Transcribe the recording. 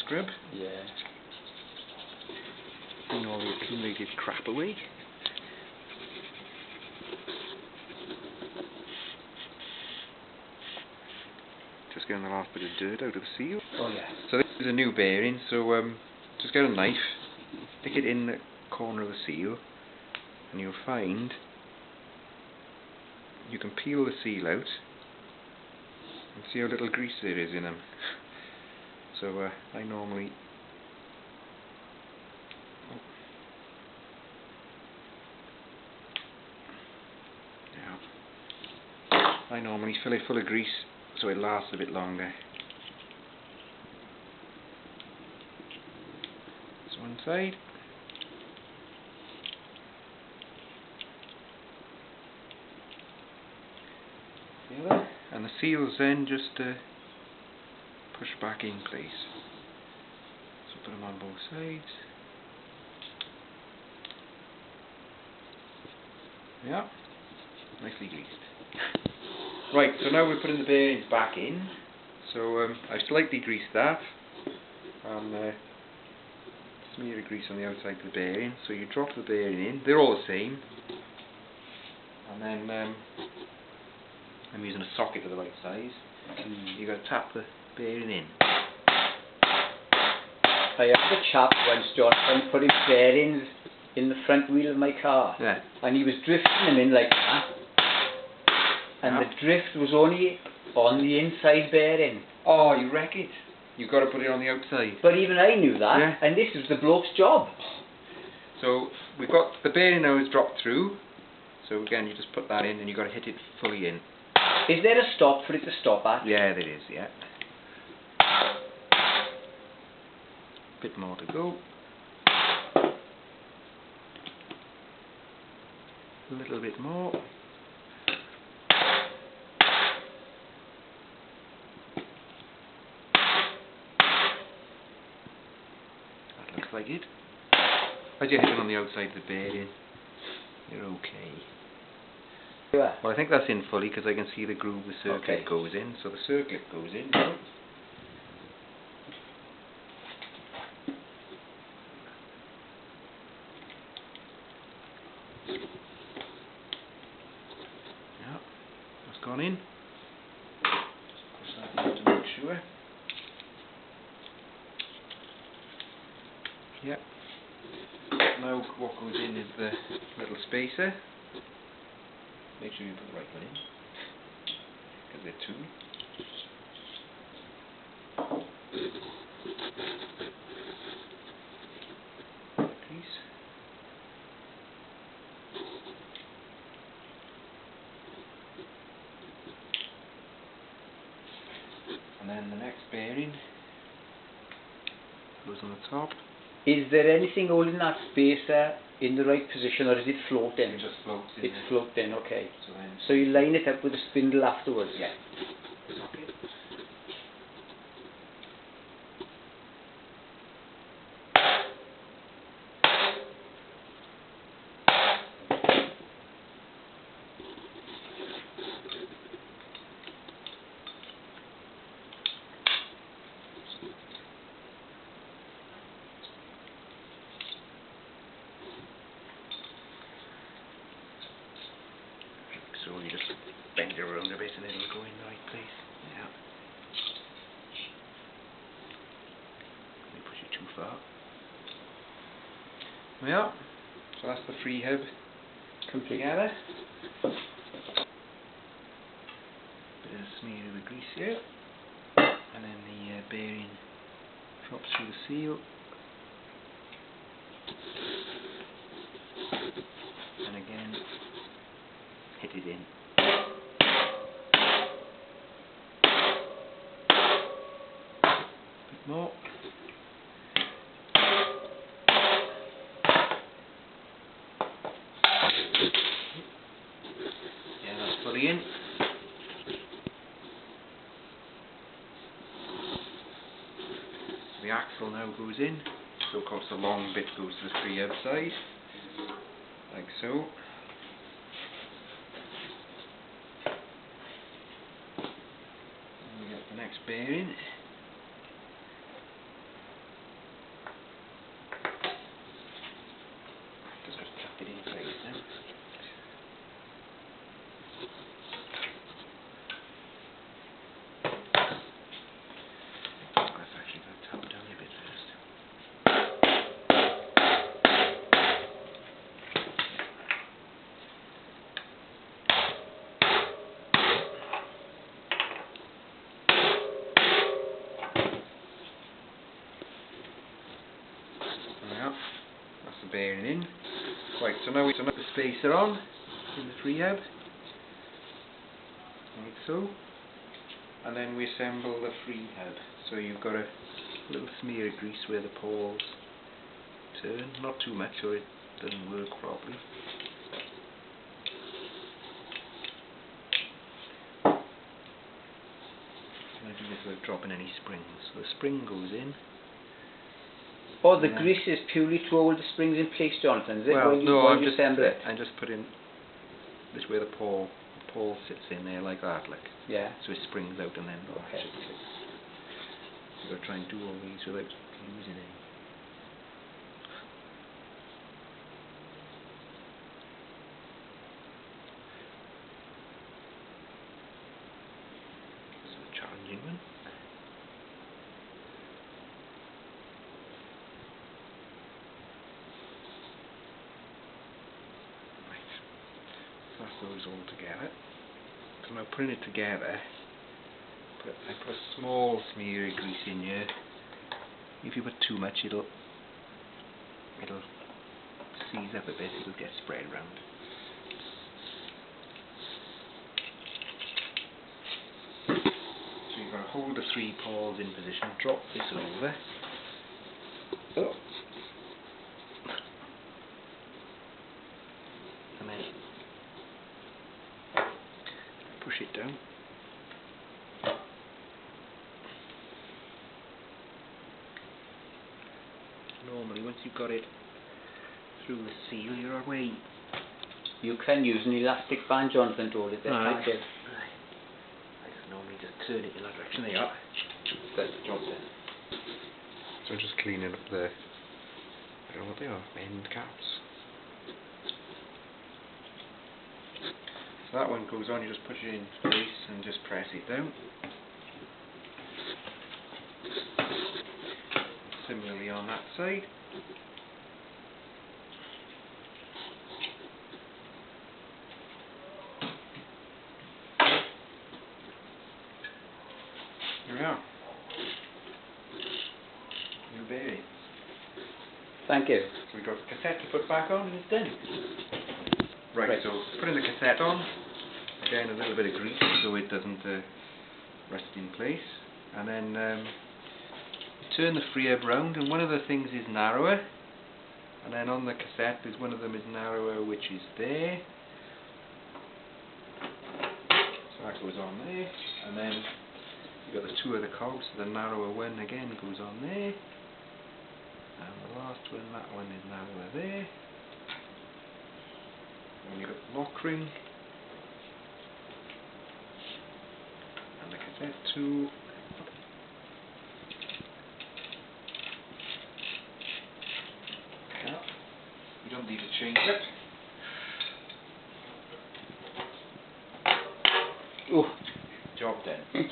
scrub. Yeah. Clean all the accumulated crap away. Just getting the last bit of dirt out of the seal. Oh yeah. So this is a new bearing, so just get a knife, stick it in the corner of the seal, and you'll find you can peel the seal out and see how little grease there is in them. So I normally fill it full of grease so it lasts a bit longer. That's one side. The other. And the seals then just push back in place. So put them on both sides. Yeah, nicely greased. Right, so now we're putting the bearings back in. So I've slightly greased that and smear of grease on the outside of the bearing. So you drop the bearing in, they're all the same, and then I'm using a socket of the right size. You've got to tap the bearing in. I had a chap once, John, and put his bearings in the front wheel of my car. Yeah. And he was drifting them in like that. And Yeah. the drift was only on the inside bearing. Oh, you wreck it. You've got to put it on the outside. But even I knew that, Yeah. and this was the bloke's job. So we've got the bearing now is dropped through. So again, you just put that in and you've got to hit it fully in. Is there a stop for it to stop at? Yeah, there is, yeah. Bit more to go. A little bit more. That looks like it. As you hit it on the outside of the bearing, you're okay. Yeah. Well, I think that's in fully because I can see the groove the circlet Okay. goes in. So the circlet goes in. Yeah, that's gone in. Just push that in to make sure. Yep. Now what goes in is the little spacer. Make sure you put the right one in, because they're two. Piece. And then the next bearing goes on the top. Is there anything holding that spacer in the right position, or is it floating? It just floats in. It's floating, okay. So then, So you line it up with a spindle afterwards? yeah. Okay. So you just bend it around a bit and it'll go in the right place. Yeah. You push it too far. Yeah. So that's the free hub Complete. together. Bit of smear of the grease here, and then the bearing drops through the seal. And again, hit it in. Bit more. Yeah, that's fully in. The axle now goes in, so of course the long bit goes to the free hub side, like so. And we get the next bearing. now we put the spacer on in the freehab, like so, and then we assemble the freehab. So you've got a little smear of grease where the pawls turn, not too much or it doesn't work properly. And I do this without dropping any springs. So the spring goes in. Oh, the grease is purely to hold the springs in place, Jonathan, is it? Well, no, I'm just putting this where the pawl sits in there like that, like. Yeah. So it springs out and then okay. You've got to try and do all these without losing any. It's a challenging one. That's those all together. So now putting it together, I put a small smear of grease in here. If you put too much, it'll seize up a bit. It'll get spread around. So you've got to hold the 3 pawls in position. Drop this over. Oh. And then push it down. Normally, once you've got it through the seal, you're away. You can use an elastic band, Jonathan, to hold it there, can't you? I just normally just turn it in that direction. There you are. That's the job then. So I'm just cleaning up the, I don't know what they are, end caps. So that one goes on, you just push it in place and just press it down. Similarly on that side. Here we are. New bearing. Thank you. So we've got the cassette to put back on and it's done. Right, so putting the cassette on, again a little bit of grease so it doesn't rust in place. And then turn the freehab round, and one of the things is narrower, and then on the cassette there's one of them is narrower, which is there. So that goes on there, and then you've got the 2 other cogs, so the narrower one again goes on there, and the last one, that one is narrower there. And you've got the lock ring, and the cassette too. You don't need to change it. Oh, Job done.